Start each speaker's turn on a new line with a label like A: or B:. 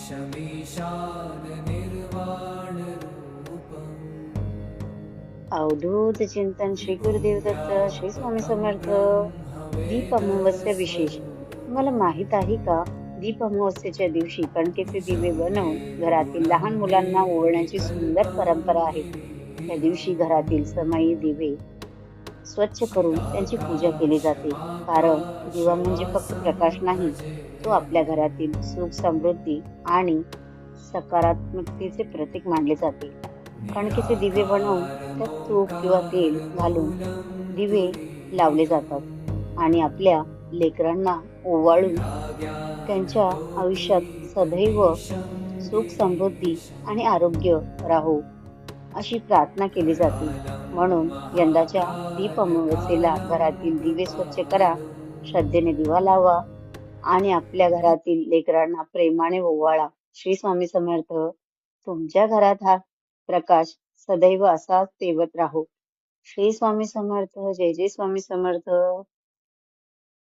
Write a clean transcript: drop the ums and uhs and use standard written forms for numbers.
A: शमीशान निर्वाणरूपम्।
B: अवधूत चिंतन श्री गुरुदेव दत्त श्री स्वामी समर्थ. दीप अमावस्या विशेष. तुम्हाला माहित आहे का? दीप अमावस्येच्या दिवशी कणकेचे दिवे बनवून घरातील लहान मुलांना ओवाळण्याची सुंदर परंपरा आहे. त्या दिवशी घरातील समई दिवे स्वच्छ करून त्यांची पूजा केली जाते. कारण दिवा म्हणजे फक्त प्रकाश नाही, तो आपल्या घरातील सुख, समृद्धी आणि सकारात्मकतेचे प्रतीक मानले जाते. कणकेचे दिवे बनवून त्यात तूप किंवा तेल घालून दिवे लावले जातात आणि आपल्या लेकरांना ओवाळून त्यांच्या आयुष्यात सदैव सुख, समृद्धी आणि आरोग्य राहो अशी प्रार्थना केली जाते. म्हणून यंदाच्या दीप अमावस्येला घरातील दिवे स्वच्छ करा, श्रद्धेने दिवा लावा आणि आपल्या घरातील लेकरांना प्रेमाने ओवाळा. श्री स्वामी समर्थ. तुमच्या घरात हा प्रकाश सदैव असाच तेवत राहो. श्री स्वामी समर्थ. जय जय स्वामी समर्थ.